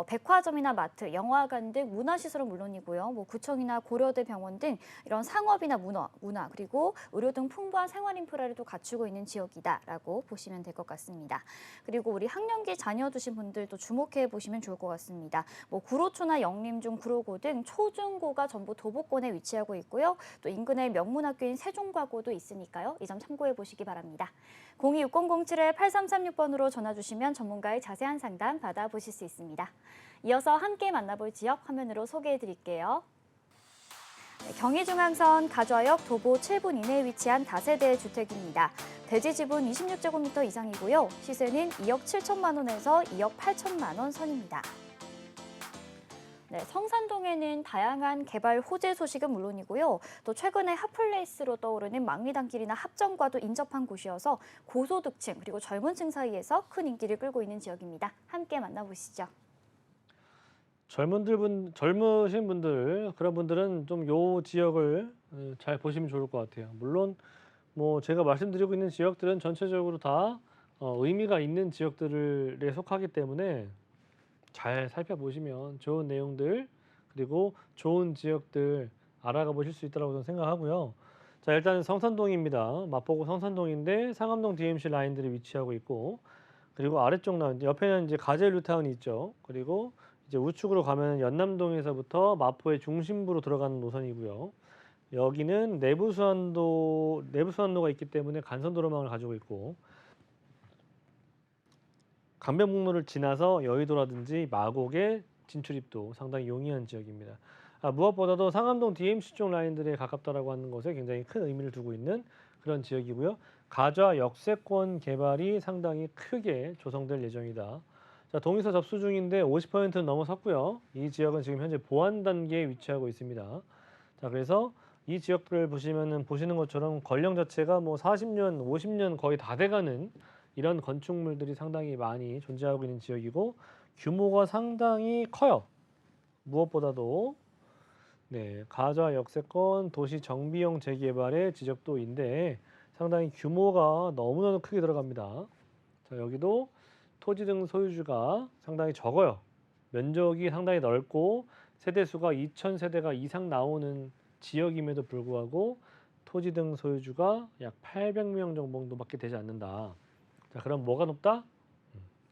백화점이나 마트, 영화관 등 문화시설은 물론이고요. 뭐 구청이나 고려대 병원 등 이런 상업이나 문화 그리고 의료 등 풍부한 생활 인프라를 또 갖추고 있는 지역이다라고 보시면 될 것 같습니다. 그리고 우리 학령기 자녀 두신 분들도 주목해 보시면 좋을 것 같습니다. 뭐 구로초나 영림중, 구로고 등 초중고가 전부 도보권에 위치하고 있고요. 또 인근에 명문학교인 세종과고도 있으니까요. 이 점 참고해 보시기 바랍니다. 026007-8336번으로 전화 주시면 전문가의 자세한 상담 받아보실 수 있습니다. 이어서 함께 만나볼 지역 화면으로 소개해 드릴게요. 경의중앙선 가좌역 도보 7분 이내에 위치한 다세대 주택입니다. 대지 지분 26제곱미터 이상이고요. 시세는 2억 7천만 원에서 2억 8천만 원 선입니다. 네, 성산동에는 다양한 개발 호재 소식은 물론이고요. 또 최근에 핫플레이스로 떠오르는 망리단길이나 합정과도 인접한 곳이어서 고소득층 그리고 젊은 층 사이에서 큰 인기를 끌고 있는 지역입니다. 함께 만나보시죠. 젊으신 분들, 그런 분들은 좀 요 지역을 잘 보시면 좋을 것 같아요. 물론 뭐 제가 말씀드리고 있는 지역들은 전체적으로 다 의미가 있는 지역들에 속하기 때문에 잘 살펴보시면 좋은 내용들 그리고 좋은 지역들 알아가 보실 수 있다고 저는 생각하고요. 자, 일단 성산동입니다. 마포구 성산동인데 상암동 DMC 라인들이 위치하고 있고, 그리고 아래쪽 라인 옆에는 이제 가젤 뉴타운이 있죠. 그리고 이제 우측으로 가면 연남동에서부터 마포의 중심부로 들어가는 노선이고요. 여기는 내부수안로가 있기 때문에 간선도로망을 가지고 있고, 강변북로를 지나서 여의도라든지 마곡의 진출입도 상당히 용이한 지역입니다. 무엇보다도 상암동 DMC 쪽 라인들에 가깝다라고 하는 것에 굉장히 큰 의미를 두고 있는 그런 지역이고요. 가좌 역세권 개발이 상당히 크게 조성될 예정이다. 자, 동의서 접수 중인데 50%는 넘어섰고요. 이 지역은 지금 현재 보완 단계에 위치하고 있습니다. 자, 그래서 이 지역들을 보시는 것처럼 권령 자체가 뭐 40년, 50년 거의 다 돼가는 이런 건축물들이 상당히 많이 존재하고 있는 지역이고, 규모가 상당히 커요. 무엇보다도 가좌 역세권 도시 정비용 재개발의 지적도인데 상당히 규모가 너무너무 크게 들어갑니다. 자, 여기도 토지 등 소유주가 상당히 적어요. 면적이 상당히 넓고 세대수가 2,000세대가 이상 나오는 지역임에도 불구하고 토지 등 소유주가 약 800명 정도밖에 되지 않는다. 자, 그럼 뭐가 높다?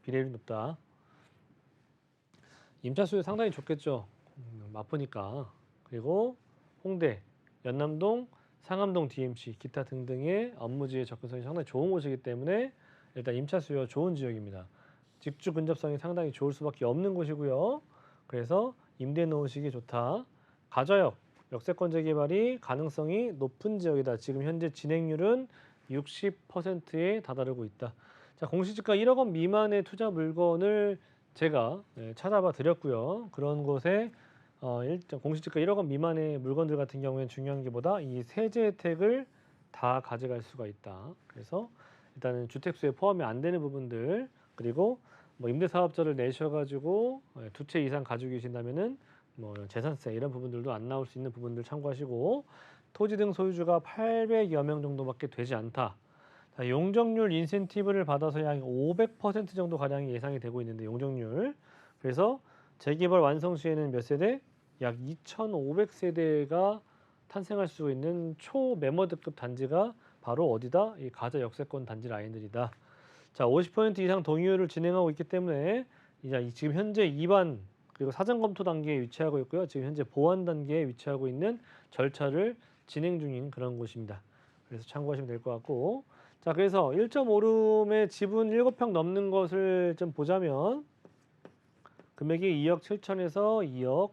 비례율이 높다. 임차 수요 상당히 좋겠죠. 마포니까. 그리고 홍대, 연남동, 상암동 DMC, 기타 등등의 업무지의 접근성이 상당히 좋은 곳이기 때문에 일단 임차 수요 좋은 지역입니다. 집주 근접성이 상당히 좋을 수밖에 없는 곳이고요. 그래서 임대 놓으시기 좋다. 가좌역, 역세권 재개발이 가능성이 높은 지역이다. 지금 현재 진행률은 60%에 다다르고 있다. 자, 공시지가 1억 원 미만의 투자 물건을 제가 찾아봐 드렸고요. 그런 곳에 일정 공시지가 1억 원 미만의 물건들 같은 경우에는 중요한 게 뭐다? 이 세제 혜택을 다 가져갈 수가 있다. 그래서 일단은 주택수에 포함이 안 되는 부분들, 그리고 뭐 임대사업자를 내셔가지고 두 채 이상 가지고 계신다면은 뭐 재산세 이런 부분들도 안 나올 수 있는 부분들 참고하시고, 토지 등 소유주가 800여 명 정도밖에 되지 않다. 자, 용적률 인센티브를 받아서 약 500% 정도 가량이 예상이 되고 있는데, 용적률. 그래서 재개발 완성 시에는 몇 세대? 약 2,500세대가 탄생할 수 있는 초매머드급 단지가 바로 어디다? 이 가자 역세권 단지 라인들이다. 자, 50% 이상 동의율을 진행하고 있기 때문에 이제 지금 현재 입안 그리고 사전 검토 단계에 위치하고 있고요. 지금 현재 보완 단계에 위치하고 있는 절차를 진행 중인 그런 곳입니다. 그래서 참고하시면 될 것 같고, 자, 그래서 1.5룸의 지분 7평 넘는 것을 좀 보자면 금액이 2억 7천에서 2억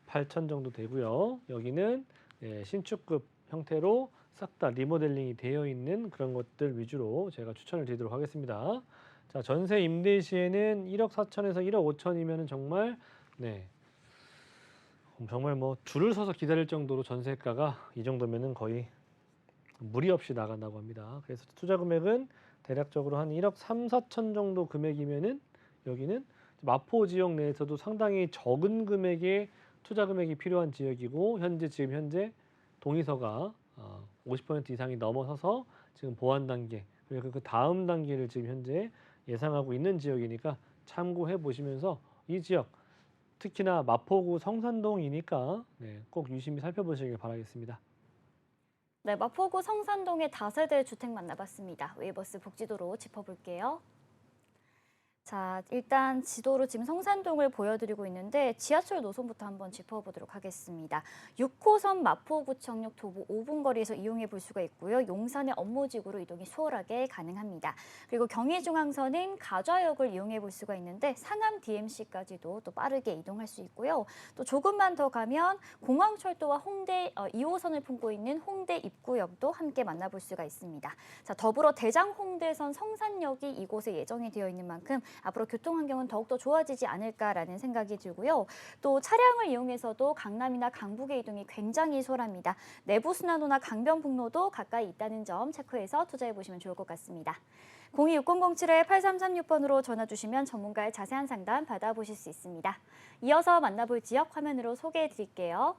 8천 정도 되고요. 여기는 신축급 형태로 싹 다 리모델링이 되어 있는 그런 것들 위주로 제가 추천을 드리도록 하겠습니다. 자, 전세 임대 시에는 1억 4천에서 1억 5천이면은 정말 정말 뭐 줄을 서서 기다릴 정도로 전세가가 이 정도면은 거의 무리 없이 나간다고 합니다. 그래서 투자 금액은 대략적으로 한 1억 3, 4천 정도 금액이면은 여기는 마포 지역 내에서도 상당히 적은 금액의 투자 금액이 필요한 지역이고, 지금 현재 동의서가 50% 이상이 넘어서서 지금 보완 단계, 그리고 그 다음 단계를 지금 현재 예상하고 있는 지역이니까 참고해 보시면서 이 지역, 특히나 마포구 성산동이니까 꼭 유심히 살펴보시길 바라겠습니다. 네, 마포구 성산동의 다세대 주택 만나봤습니다. 웨이버스 복지도로 짚어볼게요. 자, 일단 지도로 지금 성산동을 보여드리고 있는데 지하철 노선부터 한번 짚어보도록 하겠습니다. 6호선 마포구청역 도보 5분 거리에서 이용해 볼 수가 있고요. 용산의 업무지구로 이동이 수월하게 가능합니다. 그리고 경의중앙선은 가좌역을 이용해 볼 수가 있는데 상암 DMC까지도 또 빠르게 이동할 수 있고요. 또 조금만 더 가면 공항철도와 홍대 2호선을 품고 있는 홍대 입구역도 함께 만나볼 수가 있습니다. 자, 더불어 대장 홍대선 성산역이 이곳에 예정이 되어 있는 만큼 앞으로 교통 환경은 더욱더 좋아지지 않을까라는 생각이 들고요. 또 차량을 이용해서도 강남이나 강북의 이동이 굉장히 수월합니다. 내부순환로나 강변북로도 가까이 있다는 점 체크해서 투자해 보시면 좋을 것 같습니다. 026007-8336번으로 전화 주시면 전문가의 자세한 상담 받아보실 수 있습니다. 이어서 만나볼 지역 화면으로 소개해 드릴게요.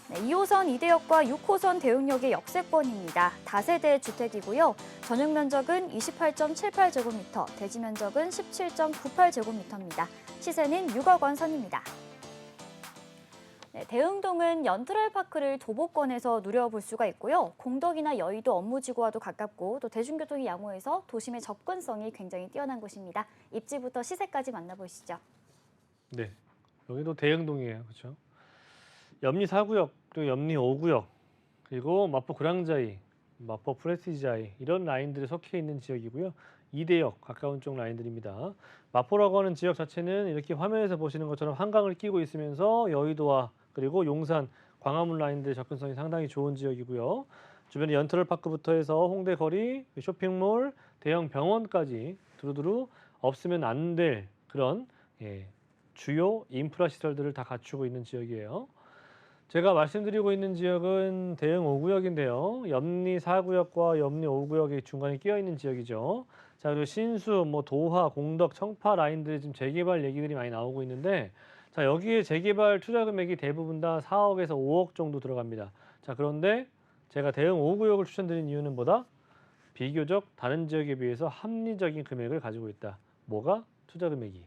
네, 2호선 이대역과 6호선 대흥역의 역세권입니다. 다세대 주택이고요. 전용 면적은 28.78제곱미터, 대지 면적은 17.98제곱미터입니다. 시세는 6억 원 선입니다. 네, 대흥동은 연트럴파크를 도보권에서 누려볼 수가 있고요. 공덕이나 여의도 업무지구와도 가깝고 또 대중교통이 양호해서 도심의 접근성이 굉장히 뛰어난 곳입니다. 입지부터 시세까지 만나보시죠. 네, 여기도 대흥동이에요. 그렇죠? 염리 4구역, 또 염리 5구역, 그리고 마포 그랑자이, 마포 프레스티지아이 이런 라인들이 속해 있는 지역이고요. 이대역 가까운 쪽 라인들입니다. 마포라고 하는 지역 자체는 이렇게 화면에서 보시는 것처럼 한강을 끼고 있으면서 여의도와 그리고 용산, 광화문 라인들의 접근성이 상당히 좋은 지역이고요. 주변에 연트럴파크부터 해서 홍대 거리, 쇼핑몰, 대형 병원까지 두루두루 없으면 안 될 그런 주요 인프라 시설들을 다 갖추고 있는 지역이에요. 제가 말씀드리고 있는 지역은 대흥 5구역인데요. 염리 4구역과 염리 5구역이 중간에 끼어 있는 지역이죠. 자, 그리고 신수, 도하, 공덕, 청파 라인들이 지금 재개발 얘기들이 많이 나오고 있는데, 자, 여기에 재개발 투자 금액이 대부분 다 4억에서 5억 정도 들어갑니다. 자, 그런데 제가 대흥 5구역을 추천드린 이유는 뭐다? 비교적 다른 지역에 비해서 합리적인 금액을 가지고 있다. 뭐가? 투자 금액이.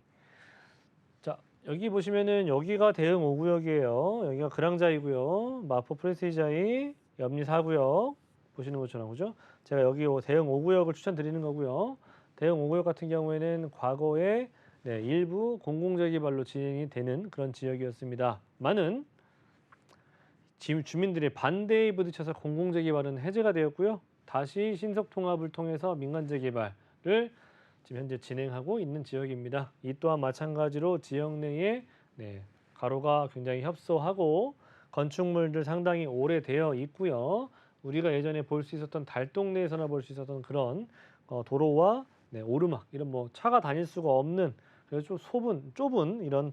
자, 여기 보시면은 여기가 대흥 5구역이에요. 여기가 그랑자이고요. 마포 프레스티지아이, 염리 4구역 보시는 것처럼 그죠? 제가 여기 대형 5구역을 추천드리는 거고요. 대형 5구역 같은 경우에는 과거에 일부 공공재개발로 진행이 되는 그런 지역이었습니다. 많은 주민들의 반대에 부딪혀서 공공재개발은 해제가 되었고요. 다시 신속통합을 통해서 민간재개발을 지금 현재 진행하고 있는 지역입니다. 이 또한 마찬가지로 지역 내에 가로가 굉장히 협소하고 건축물들 상당히 오래되어 있고요. 우리가 예전에 볼 수 있었던 달동네에서나 볼 수 있었던 그런 도로와 오르막 이런 뭐 차가 다닐 수가 없는 그래서 좀 좁은 이런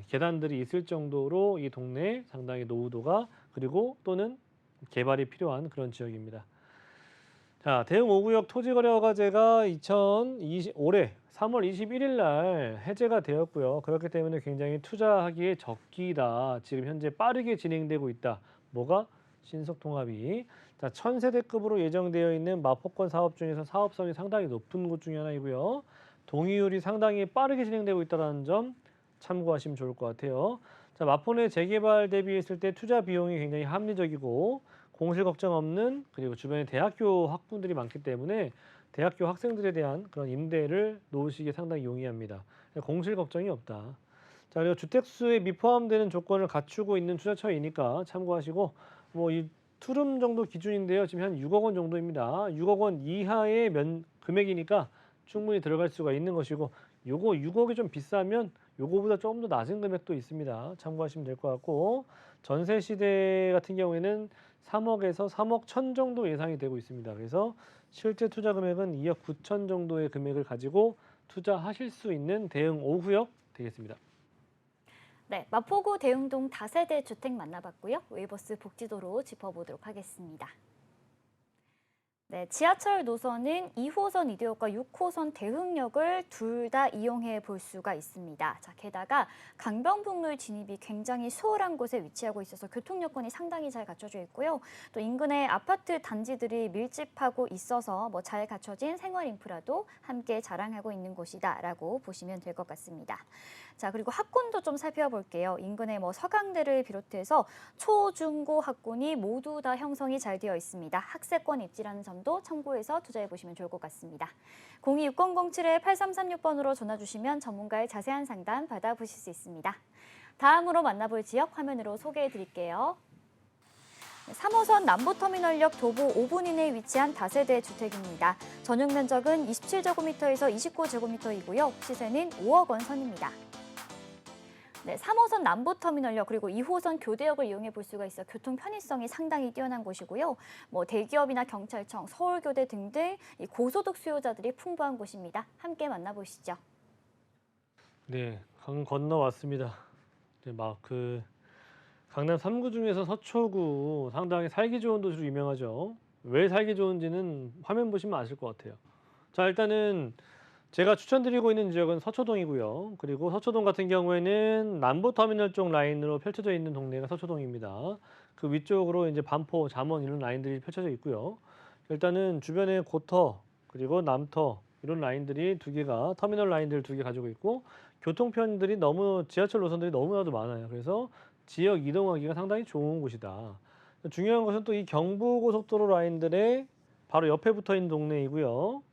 계단들이 있을 정도로 이 동네에 상당히 노후도가 그리고 또는 개발이 필요한 그런 지역입니다. 자, 대형 5구역 토지거래허가제가 올해 3월 21일 날 해제가 되었고요. 그렇기 때문에 굉장히 투자하기에 적기다. 지금 현재 빠르게 진행되고 있다. 뭐가? 신속통합이. 자, 1000세대급으로 예정되어 있는 마포권 사업 중에서 사업성이 상당히 높은 곳 중에 하나이고요. 동의율이 상당히 빠르게 진행되고 있다는 점 참고하시면 좋을 것 같아요. 자, 마포 내 재개발 대비했을 때 투자 비용이 굉장히 합리적이고 공실 걱정 없는 그리고 주변에 대학교 학부들이 많기 때문에 대학교 학생들에 대한 그런 임대를 놓으시기에 상당히 용이합니다. 공실 걱정이 없다. 자, 그리고 주택수에 미포함되는 조건을 갖추고 있는 투자처이니까 참고하시고 뭐 이 투룸 정도 기준인데요. 지금 한 6억 원 정도입니다. 6억 원 이하의 금액이니까 충분히 들어갈 수가 있는 것이고 요거 6억이 좀 비싸면 요거보다 조금 더 낮은 금액도 있습니다. 참고하시면 될 것 같고 전세 시대 같은 경우에는 3억에서 3억 1천 정도 예상이 되고 있습니다. 그래서 실제 투자 금액은 2억 9천 정도의 금액을 가지고 투자하실 수 있는 대형 5구역 되겠습니다. 네, 마포구 대흥동 다세대 주택 만나봤고요. 웨이버스 복지도로 짚어보도록 하겠습니다. 네, 지하철 노선은 2호선 이대역과 6호선 대흥역을 둘 다 이용해 볼 수가 있습니다. 자, 게다가 강변북로의 진입이 굉장히 수월한 곳에 위치하고 있어서 교통 여건이 상당히 잘 갖춰져 있고요. 또 인근에 아파트 단지들이 밀집하고 있어서 잘 갖춰진 생활 인프라도 함께 자랑하고 있는 곳이다라고 보시면 될 것 같습니다. 자, 그리고 학군도 좀 살펴볼게요. 인근에 서강대를 비롯해서 초, 중, 고 학군이 모두 다 형성이 잘 되어 있습니다. 학세권 입지라는 점도 참고해서 투자해 보시면 좋을 것 같습니다. 026007-8336번으로 전화 주시면 전문가의 자세한 상담 받아보실 수 있습니다. 다음으로 만나볼 지역 화면으로 소개해 드릴게요. 3호선 남부터미널역 도보 5분 이내에 위치한 다세대 주택입니다. 전용 면적은 27제곱미터에서 29제곱미터이고요. 시세는 5억 원 선입니다. 네, 3호선 남부터미널역 그리고 2호선 교대역을 이용해 볼 수가 있어 교통 편의성이 상당히 뛰어난 곳이고요. 대기업이나 경찰청, 서울교대 등등 이 고소득 수요자들이 풍부한 곳입니다. 함께 만나보시죠. 네, 강 건너왔습니다. 강남 3구 중에서 서초구 상당히 살기 좋은 도시로 유명하죠. 왜 살기 좋은지는 화면 보시면 아실 것 같아요. 자, 일단은 제가 추천드리고 있는 지역은 서초동이고요. 그리고 서초동 같은 경우에는 남부터미널 쪽 라인으로 펼쳐져 있는 동네가 서초동입니다. 그 위쪽으로 이제 반포, 잠원 이런 라인들이 펼쳐져 있고요. 일단은 주변에 고터 그리고 남터 이런 라인들이 두 개가 터미널 라인들 두 개 가지고 있고 교통편들이 지하철 노선들이 너무나도 많아요. 그래서 지역 이동하기가 상당히 좋은 곳이다. 중요한 것은 또 이 경부고속도로 라인들의 바로 옆에 붙어 있는 동네이고요.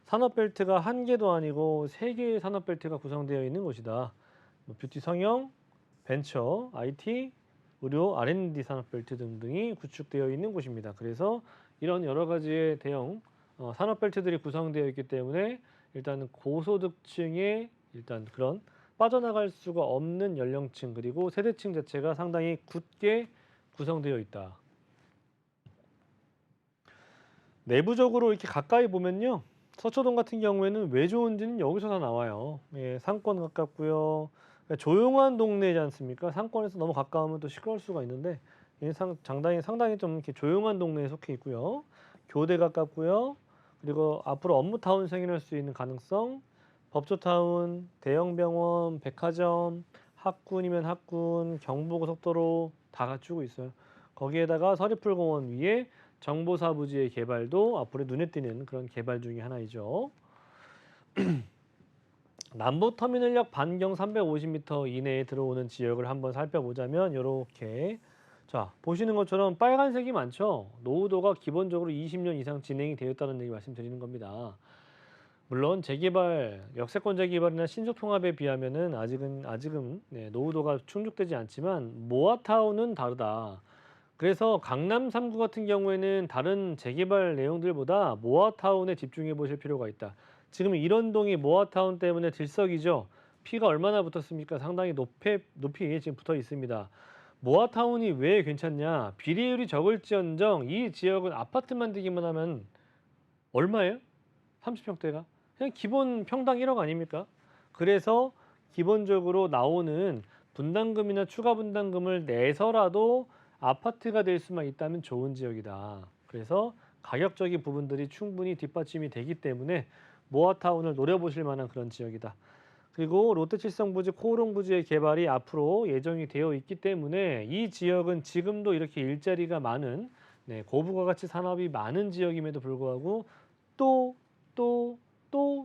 산업벨트가 한 개도 아니고 세 개의 산업벨트가 구성되어 있는 곳이다. 뷰티 성형, 벤처, IT, 의료, R&D 산업벨트 등등이 구축되어 있는 곳입니다. 그래서 이런 여러 가지의 대형 산업벨트들이 구성되어 있기 때문에 일단 고소득층의 일단 그런 빠져나갈 수가 없는 연령층 그리고 세대층 자체가 상당히 굳게 구성되어 있다. 내부적으로 이렇게 가까이 보면요. 서초동 같은 경우에는 왜 좋은지는 여기서 다 나와요. 예, 상권 가깝고요. 조용한 동네이지 않습니까? 상권에서 너무 가까우면 또 시끄러울 수가 있는데 상당히 좀 이렇게 조용한 동네에 속해 있고요. 교대 가깝고요. 그리고 앞으로 업무타운 생겨날 수 있는 가능성, 법조타운, 대형병원, 백화점, 학군이면 학군, 경부고속도로 다 갖추고 있어요. 거기에다가 서리풀공원 위에 정보사부지의 개발도 앞으로 눈에 띄는 그런 개발 중에 하나이죠. 남부터미널역 반경 350m 이내에 들어오는 지역을 한번 살펴보자면 이렇게 자, 보시는 것처럼 빨간색이 많죠. 노후도가 기본적으로 20년 이상 진행이 되었다는 얘기 말씀드리는 겁니다. 물론 재개발, 역세권 재개발이나 신속 통합에 비하면은 아직은 네, 노후도가 충족되지 않지만 모아타운은 다르다. 그래서 강남 3구 같은 경우에는 다른 재개발 내용들보다 모아타운에 집중해 보실 필요가 있다. 지금 일원동이 모아타운 때문에 들썩이죠. 피가 얼마나 붙었습니까? 상당히 높이 지금 붙어 있습니다. 모아타운이 왜 괜찮냐? 비례율이 적을지언정 이 지역은 아파트만 들기만 하면 얼마예요? 30평대가? 그냥 기본 평당 1억 아닙니까? 그래서 기본적으로 나오는 분담금이나 추가 분담금을 내서라도 아파트가 될 수만 있다면 좋은 지역이다. 그래서 가격적인 부분들이 충분히 뒷받침이 되기 때문에 모아타운을 노려보실 만한 그런 지역이다. 그리고 롯데칠성부지, 코오롱부지의 개발이 앞으로 예정이 되어 있기 때문에 이 지역은 지금도 이렇게 일자리가 많은 네, 고부가가치 산업이 많은 지역임에도 불구하고 또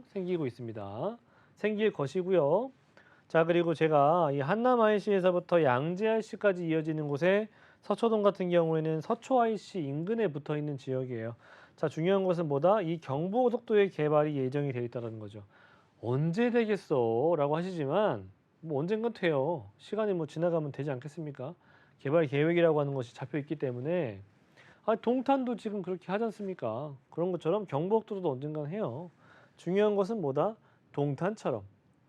생기고 있습니다. 생길 것이고요. 자, 그리고 제가 이 한남 IC에서부터 양재 IC까지 이어지는 곳에 서초동 같은 경우에는 서초 IC 인근에 붙어 있는 지역이에요. 자, 중요한 것은 뭐다? 이 경부고속도로의 개발이 예정이 되어 있다는 거죠. 언제 되겠어? 라고 하시지만 뭐 언젠간 돼요. 시간이 뭐 지나가면 되지 않겠습니까? 개발 계획이라고 하는 것이 잡혀 있기 때문에 동탄도 지금 그렇게 하지 않습니까? 그런 것처럼 경부고속도로도 언젠간 해요. 중요한 것은 뭐다? 동탄처럼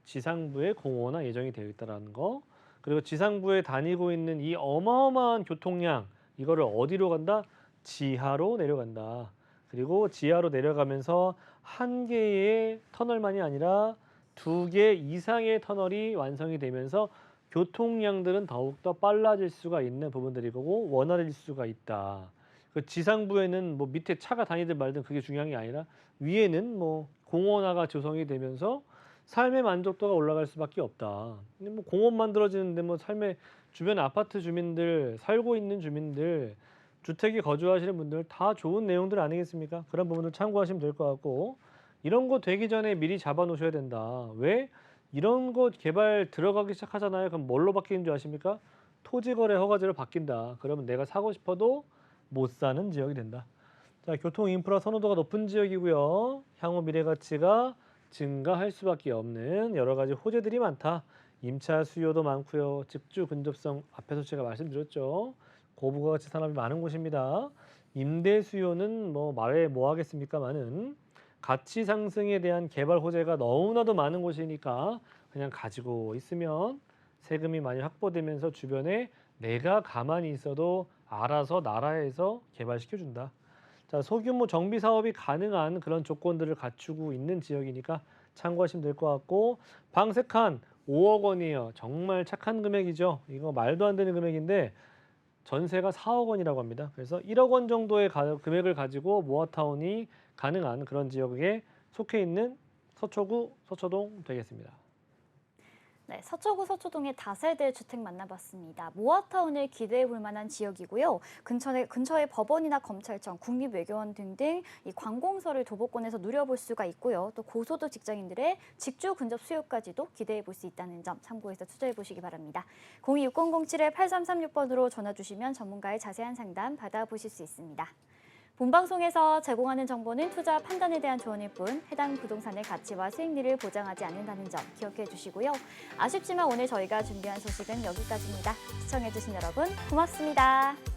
지상부에 공원화 예정이 되어 있다는 거. 그리고 지상부에 다니고 있는 이 어마어마한 교통량 이거를 어디로 간다? 지하로 내려간다. 그리고 지하로 내려가면서 한 개의 터널만이 아니라 2개 이상의 터널이 완성이 되면서 교통량들은 더욱더 빨라질 수가 있는 부분들이 거고 원활해질 수가 있다. 그 지상부에는 뭐 밑에 차가 다니든 말든 그게 중요한 게 아니라 위에는 뭐 공원화가 조성이 되면서 삶의 만족도가 올라갈 수밖에 없다. 근데 뭐 공원 만들어지는데 뭐 삶의 주변 아파트 주민들, 살고 있는 주민들, 주택에 거주하시는 분들 다 좋은 내용들 아니겠습니까? 그런 부분을 참고하시면 될 것 같고 이런 거 되기 전에 미리 잡아 놓으셔야 된다. 왜? 이런 거 개발 들어가기 시작하잖아요. 그럼 뭘로 바뀌는 줄 아십니까? 토지거래 허가제로 바뀐다. 그러면 내가 사고 싶어도 못 사는 지역이 된다. 자, 교통 인프라 선호도가 높은 지역이고요. 향후 미래 가치가 증가할 수밖에 없는 여러 가지 호재들이 많다. 임차 수요도 많고요. 집주 근접성 앞에서 제가 말씀드렸죠. 고부가가치 산업이 많은 곳입니다. 임대 수요는 뭐 말해 뭐 하겠습니까마는 가치 상승에 대한 개발 호재가 너무나도 많은 곳이니까 그냥 가지고 있으면 세금이 많이 확보되면서 주변에 내가 가만히 있어도 알아서 나라에서 개발시켜 준다. 자, 소규모 정비 사업이 가능한 그런 조건들을 갖추고 있는 지역이니까 참고하시면 될 것 같고 방색한 5억 원이에요. 정말 착한 금액이죠. 이거 말도 안 되는 금액인데 전세가 4억 원이라고 합니다. 그래서 1억 원 정도의 금액을 가지고 모아타운이 가능한 그런 지역에 속해 있는 서초구, 서초동 되겠습니다. 네, 서초구 서초동의 다세대 주택 만나봤습니다. 모아타운을 기대해 볼 만한 지역이고요. 근처에 법원이나 검찰청, 국립외교원 등등 이 관공서를 도보권에서 누려볼 수가 있고요. 또 고소득 직장인들의 직주 근접 수요까지도 기대해 볼 수 있다는 점 참고해서 투자해 보시기 바랍니다. 026007-8336번으로 전화 주시면 전문가의 자세한 상담 받아보실 수 있습니다. 본방송에서 제공하는 정보는 투자 판단에 대한 조언일 뿐 해당 부동산의 가치와 수익률을 보장하지 않는다는 점 기억해 주시고요. 아쉽지만 오늘 저희가 준비한 소식은 여기까지입니다. 시청해 주신 여러분 고맙습니다.